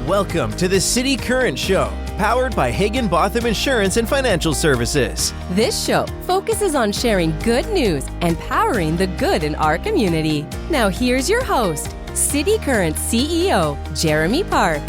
Welcome to the City Current Show, powered by Hagen-Botham Insurance and Financial Services. This show focuses on sharing good news and powering the good in our community. Now here's your host, City Current CEO, Jeremy Park.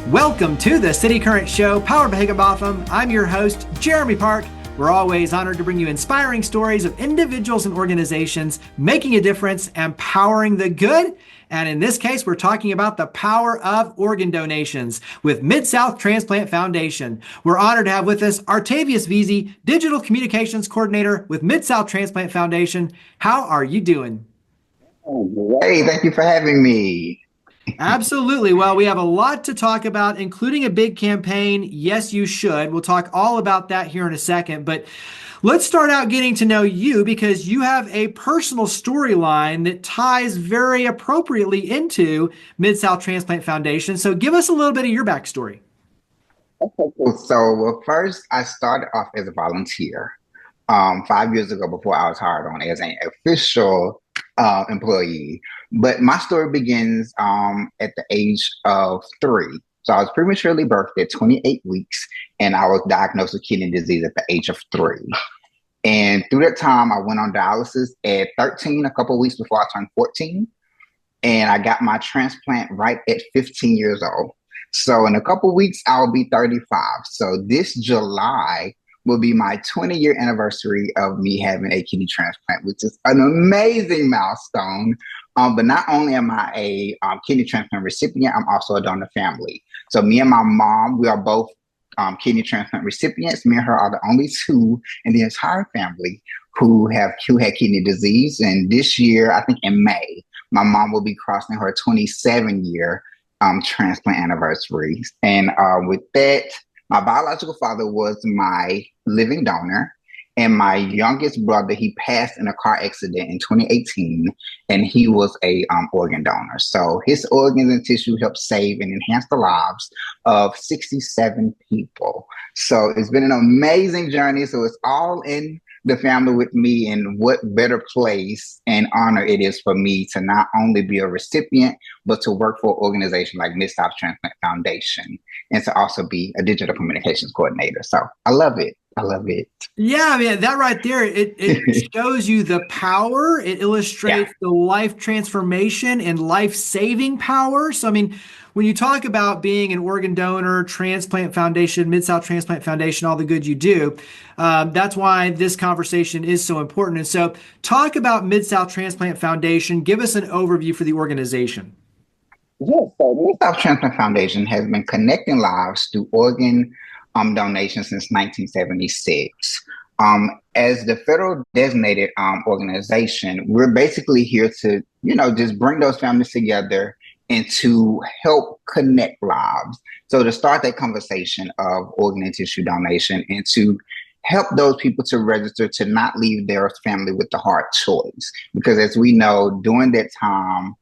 Welcome to the City Current Show, powered by Hagen-Botham. I'm your host, Jeremy Park. We're always honored to bring you inspiring stories of individuals and organizations making a difference and powering the good. And in this case, we're talking about the power of organ donations with Mid-South Transplant Foundation. We're honored to have with us Artavius Veasey, Digital Communications Coordinator with Mid-South Transplant Foundation. How are you doing? Hey, thank you for having me. Absolutely. Well, we have a lot to talk about, including a big campaign. Yes, you should. We'll talk all about that here in a second. But let's start out getting to know you, because you have a personal storyline that ties very appropriately into Mid-South Transplant Foundation. So give us a little bit of your backstory. Okay, cool. So first, I started off as a volunteer 5 years ago before I was hired on as an official employee. But my story begins at the age of 3. So I was prematurely birthed at 28 weeks, and I was diagnosed with kidney disease at the age of 3. And through that time, I went on dialysis at 13, a couple of weeks before I turned 14. And I got my transplant right at 15 years old. So in a couple of weeks, I'll be 35. So this July will be my 20-year anniversary of me having a kidney transplant, which is an amazing milestone. But not only am I a kidney transplant recipient, I'm also a donor family. So me and my mom, we are both kidney transplant recipients. Me and her are the only two in the entire family who had kidney disease. And this year, I think in May, my mom will be crossing her 27-year transplant anniversary. And with that, my biological father was my living donor. And my youngest brother, he passed in a car accident in 2018, and he was a organ donor. So his organs and tissue helped save and enhance the lives of 67 people. So it's been an amazing journey. So it's all in the family with me, and what better place and honor it is for me to not only be a recipient, but to work for an organization like Mid-South Transplant Foundation, and to also be a digital communications coordinator. So I love it. I love it. Yeah, I mean, that right there, it shows you the power. It illustrates the life transformation and life-saving power. So, I mean, when you talk about being an organ donor, Transplant Foundation, Mid-South Transplant Foundation, all the good you do, that's why this conversation is so important. And so talk about Mid-South Transplant Foundation. Give us an overview for the organization. Yes, so Mid-South Transplant Foundation has been connecting lives through organ donation since 1976. As the federal designated organization, we're basically here to, just bring those families together and to help connect lives. So to start that conversation of organ and tissue donation, and to help those people to register, to not leave their family with the hard choice. Because as we know, during that time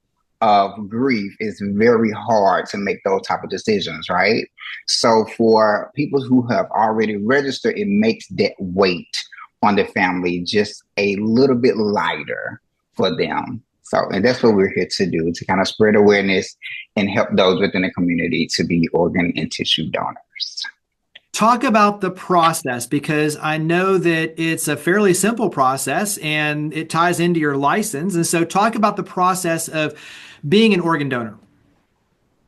of grief, it's very hard to make those type of decisions, right? So for people who have already registered, it makes that weight on the family just a little bit lighter for them. So, and that's what we're here to do, to kind of spread awareness and help those within the community to be organ and tissue donors. Talk about the process, because I know that it's a fairly simple process and it ties into your license. And so talk about the process of being an organ donor.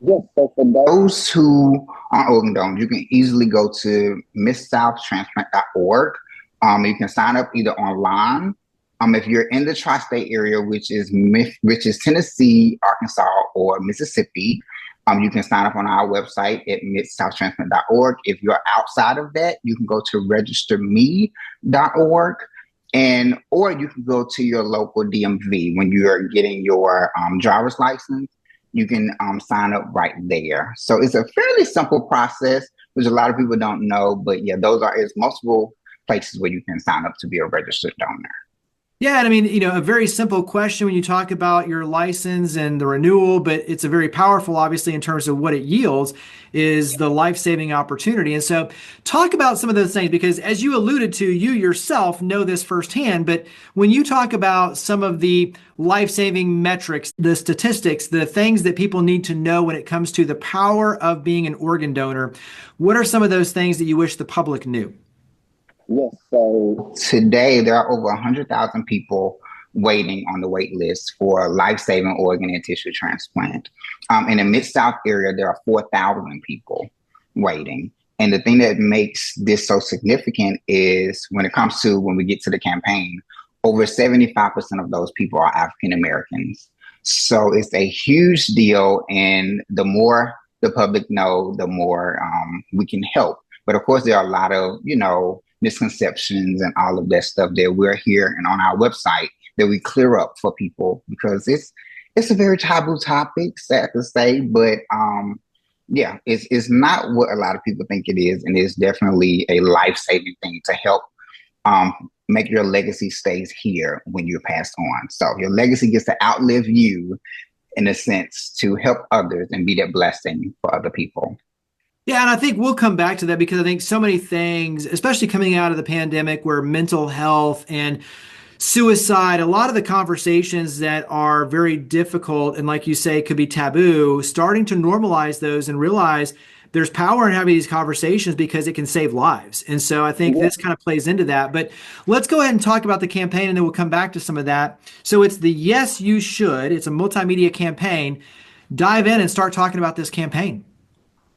Yes, so for those who are organ donors, you can easily go to midssouthtransplant.org. You can sign up either online. If you're in the tri-state area, which is Tennessee, Arkansas, or Mississippi, you can sign up on our website at midssouthtransplant.org. If you're outside of that, you can go to registerme.org. Or you can go to your local DMV when you're getting your driver's license. You can sign up right there. So it's a fairly simple process, which a lot of people don't know. But yeah, there's multiple places where you can sign up to be a registered donor. Yeah, and I mean, a very simple question when you talk about your license and the renewal, but it's a very powerful, obviously, in terms of what it yields, is the life-saving opportunity. And so, talk about some of those things because, as you alluded to, you yourself know this firsthand. But when you talk about some of the life-saving metrics, the statistics, the things that people need to know when it comes to the power of being an organ donor, what are some of those things that you wish the public knew? Yes, so today there are over 100,000 people waiting on the wait list for life-saving organ and tissue transplant. In the Mid-South area, there are 4,000 people waiting. And the thing that makes this so significant is when we get to the campaign, over 75% of those people are African Americans. So it's a huge deal. And the more the public know, the more we can help. But of course, there are a lot of, misconceptions and all of that stuff that we're here and on our website that we clear up for people because it's a very taboo topic, sad to say, but yeah, it's not what a lot of people think it is, and it's definitely a life-saving thing to help make your legacy stays here when you're passed on. So your legacy gets to outlive you in a sense to help others and be that blessing for other people. Yeah, and I think we'll come back to that because I think so many things, especially coming out of the pandemic, where mental health and suicide, a lot of the conversations that are very difficult and, like you say, could be taboo, starting to normalize those and realize there's power in having these conversations because it can save lives. And so I think this kind of plays into that. But let's go ahead and talk about the campaign and then we'll come back to some of that. So it's the Yes, You Should. It's a multimedia campaign. Dive in and start talking about this campaign.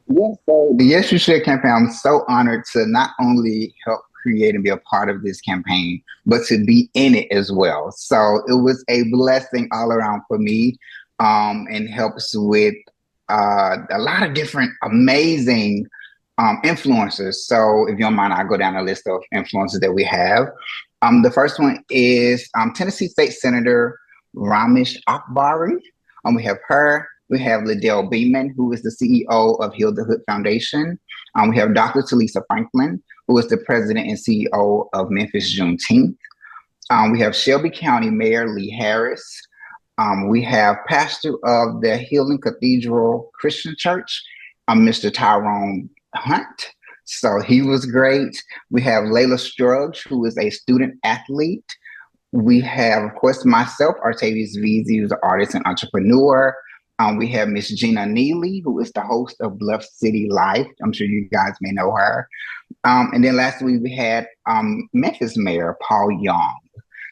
Yes, so the Yes You Should campaign, I'm so honored to not only help create and be a part of this campaign, but to be in it as well. So it was a blessing all around for me and helps with a lot of different amazing influencers. So if you don't mind, I'll go down a list of influencers that we have. The first one is Tennessee State Senator Ramesh Akbari. We have her. We have Liddell Beeman, who is the CEO of Heal the Hood Foundation. We have Dr. Talisa Franklin, who is the president and CEO of Memphis Juneteenth. We have Shelby County Mayor Lee Harris. We have pastor of the Healing Cathedral Christian Church, Mr. Tyrone Hunt. So he was great. We have Layla Strugge, who is a student athlete. We have, of course, myself, Artavius Veasey, who's an artist and entrepreneur. We have Miss Gina Neely, who is the host of Bluff City Life. I'm sure you guys may know her. And then last week we had Memphis Mayor Paul Young.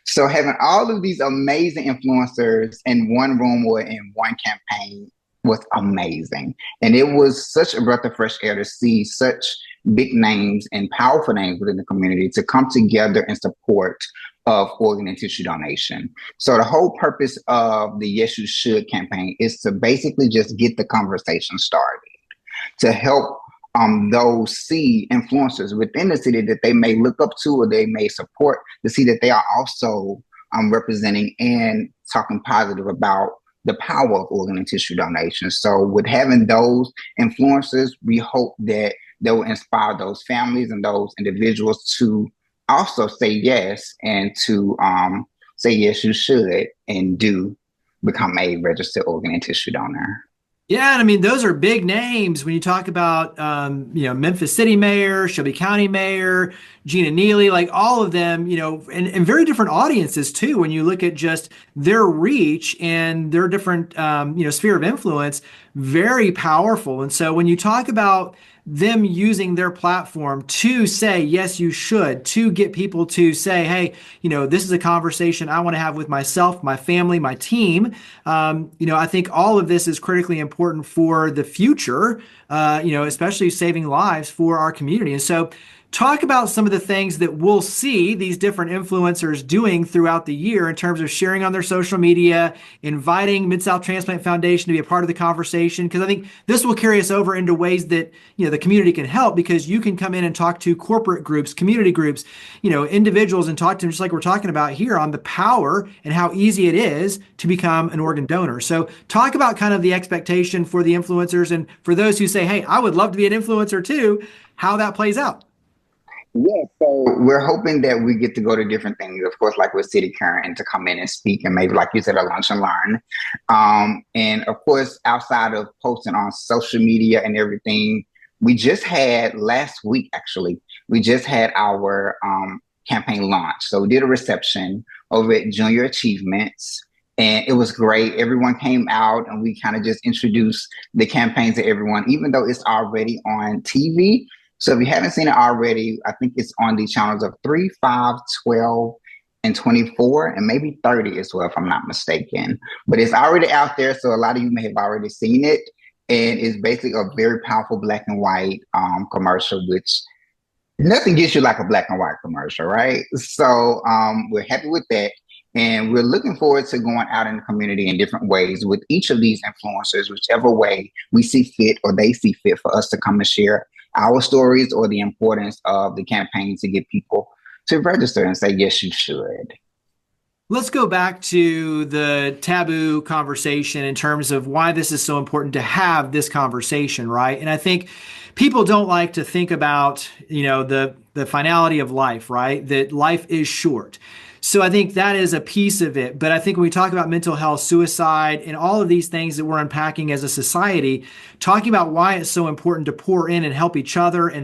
So having all of these amazing influencers in one room or in one campaign was amazing. And it was such a breath of fresh air to see such big names and powerful names within the community to come together in support of organ and tissue donation. So the whole purpose of the Yes You Should campaign is to basically just get the conversation started, to help those see influencers within the city that they may look up to or they may support to see that they are also representing and talking positive about the power of organ and tissue donation. So with having those influencers, we hope that they will inspire those families and those individuals to also say yes and to say yes you should and do become a registered organ and tissue donor. Yeah, and I mean those are big names when you talk about Memphis City Mayor, Shelby County Mayor, Gina Neely, like all of them, and very different audiences too. When you look at just their reach and their different sphere of influence, very powerful. And so when you talk about them using their platform to say, yes, you should, to get people to say, hey, this is a conversation I want to have with myself, my family, my team. I think all of this is critically important for the future, especially saving lives for our community. And so talk about some of the things that we'll see these different influencers doing throughout the year in terms of sharing on their social media, inviting Mid-South Transplant Foundation to be a part of the conversation, because I think this will carry us over into ways that the community can help, because you can come in and talk to corporate groups, community groups, individuals, and talk to them just like we're talking about here on the power and how easy it is to become an organ donor. So talk about kind of the expectation for the influencers and for those who say, hey, I would love to be an influencer too, how that plays out. Yeah, so we're hoping that we get to go to different things, of course, like with City Current, and to come in and speak, and maybe, like you said, a lunch and learn. And of course, outside of posting on social media and everything, we just had last week, actually, we just had our campaign launch. So we did a reception over at Junior Achievements, and it was great. Everyone came out, and we kind of just introduced the campaign to everyone, even though it's already on TV. So if you haven't seen it already, I think it's on the channels of 3, 5, 12, and 24, and maybe 30 as well, if I'm not mistaken. But it's already out there, so a lot of you may have already seen it. And it's basically a very powerful black and white commercial, which nothing gets you like a black and white commercial, right? So we're happy with that. And we're looking forward to going out in the community in different ways with each of these influencers, whichever way we see fit or they see fit for us to come and share our stories or the importance of the campaign to get people to register and say, yes, you should. Let's go back to the taboo conversation in terms of why this is so important to have this conversation, right? And I think people don't like to think about, the finality of life, right? That life is short. So I think that is a piece of it. But I think when we talk about mental health, suicide, and all of these things that we're unpacking as a society, talking about why it's so important to pour in and help each other in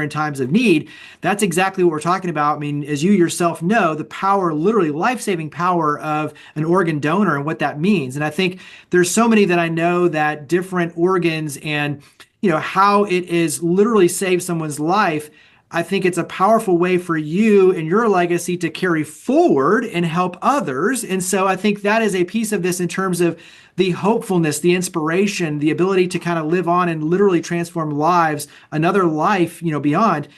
times of need, that's exactly what we're talking about. I mean, as you yourself know, the power, literally life-saving power of an organ donor and what that means. And I think there's so many that I know that different organs and, how it is literally saved someone's life. I think it's a powerful way for you and your legacy to carry forward and help others. And so I think that is a piece of this in terms of the hopefulness, the inspiration, the ability to kind of live on and literally transform lives, another life, beyond.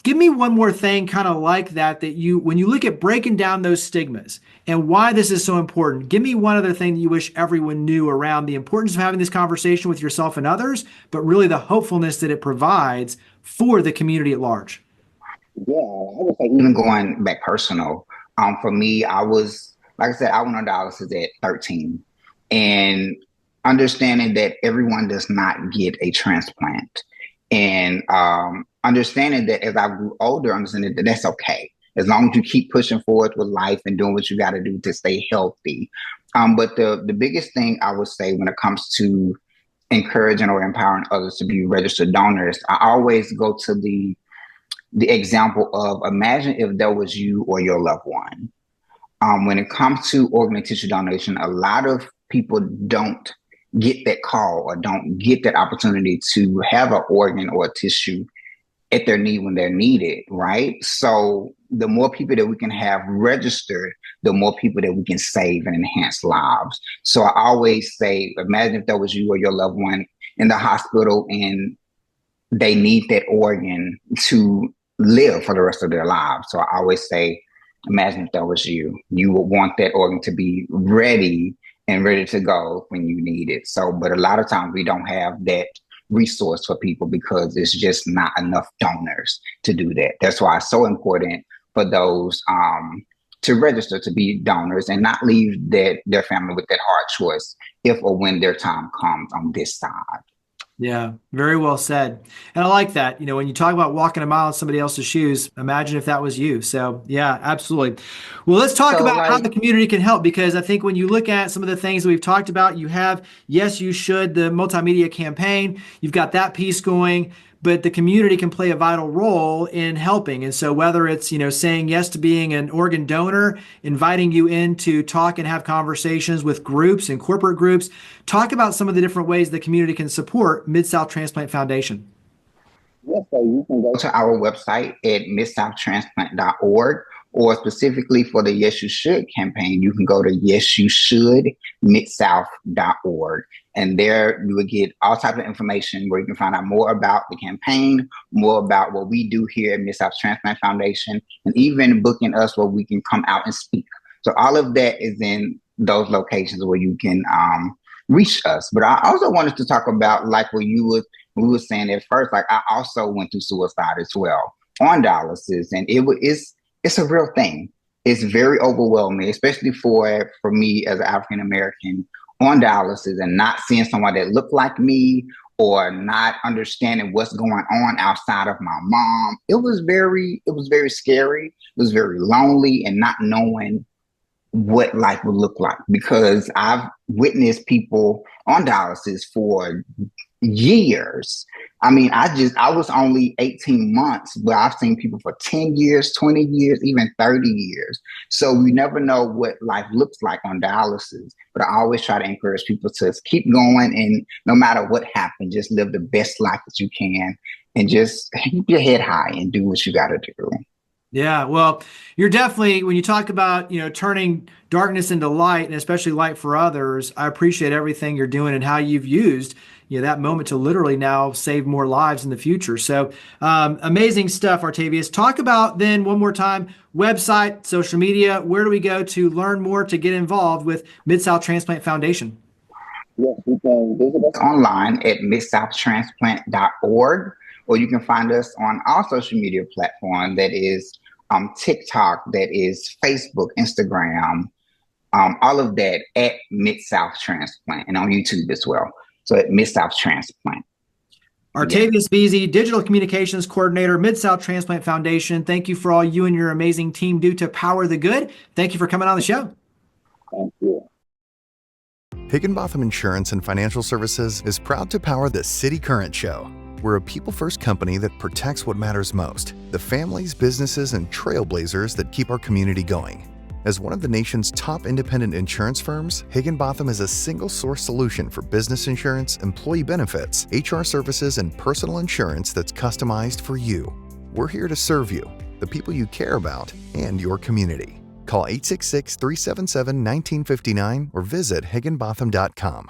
Give me one more thing kind of like that when you look at breaking down those stigmas and why this is so important, give me one other thing that you wish everyone knew around the importance of having this conversation with yourself and others, but really the hopefulness that it provides for the community at large. Yeah, I would say even going back personal, for me, I was, like I said, I went on dialysis at 13, and understanding that everyone does not get a transplant, and understanding that as I grew older, understanding that that's okay, as long as you keep pushing forward with life and doing what you got to do to stay healthy. But the biggest thing I would say when it comes to encouraging or empowering others to be registered donors, I always go to the example of, imagine if that was you or your loved one. When it comes to organ and tissue donation, a lot of people don't get that call or don't get that opportunity to have an organ or a tissue at their need when they're needed, right? So the more people that we can have registered, the more people that we can save and enhance lives. So I always say, imagine if that was you or your loved one in the hospital and they need that organ to live for the rest of their lives. So I always say, imagine if that was you. You would want that organ to be ready and ready to go when you need it. So, but a lot of times we don't have that resource for people because it's just not enough donors to do that. That's why it's so important for those to register to be donors and not leave their family with that hard choice if or when their time comes on this side. Yeah, very well said. And I like that. When you talk about walking a mile in somebody else's shoes, imagine if that was you. So yeah, absolutely. Well, let's talk about how the community can help, because I think when you look at some of the things that we've talked about, you have, yes, you should, the multimedia campaign, you've got that piece going, but the community can play a vital role in helping. And so whether it's, saying yes to being an organ donor, inviting you in to talk and have conversations with groups and corporate groups, talk about some of the different ways the community can support Mid-South Transplant Foundation. Yes, so you can go to our website at midsouhtransplant.org, or specifically for the Yes You Should campaign, you can go to yesyoushouldmidsouth.org. And there you will get all types of information where you can find out more about the campaign, more about what we do here at Mid-South Transplant Foundation, and even booking us where we can come out and speak. So all of that is in those locations where you can reach us. But I also wanted to talk about, like what we were saying at first, like I also went through suicide as well on dialysis, and it's a real thing. It's very overwhelming, especially for me as an African American on dialysis and not seeing someone that looked like me or not understanding what's going on outside of my mom. It was very scary. It was very lonely, and not knowing what life would look like, because I've witnessed people on dialysis for years. I mean, I was only 18 months, but I've seen people for 10 years, 20 years, even 30 years. So we never know what life looks like on dialysis. But I always try to encourage people to keep going, and no matter what happens, just live the best life that you can, and just keep your head high and do what you got to do. Yeah, well, you're definitely, when you talk about, turning darkness into light, and especially light for others, I appreciate everything you're doing and how you've used, that moment to literally now save more lives in the future. So amazing stuff, Artavius. Talk about then one more time, website, social media, where do we go to learn more, to get involved with Mid-South Transplant Foundation? Yes, you can visit us online at midsouhtransplant.org, or you can find us on our social media platform, that is TikTok, that is Facebook, Instagram, all of that at Mid-South Transplant, and on YouTube as well. So at Mid-South Transplant. Artavius Veasey, Digital Communications Coordinator, Mid-South Transplant Foundation. Thank you for all you and your amazing team do to power the good. Thank you for coming on the show. Thank you. Higginbotham Insurance and Financial Services is proud to power the City Current Show. We're a people-first company that protects what matters most, the families, businesses, and trailblazers that keep our community going. As one of the nation's top independent insurance firms, Higginbotham is a single-source solution for business insurance, employee benefits, HR services, and personal insurance that's customized for you. We're here to serve you, the people you care about, and your community. Call 866-377-1959 or visit higginbotham.com.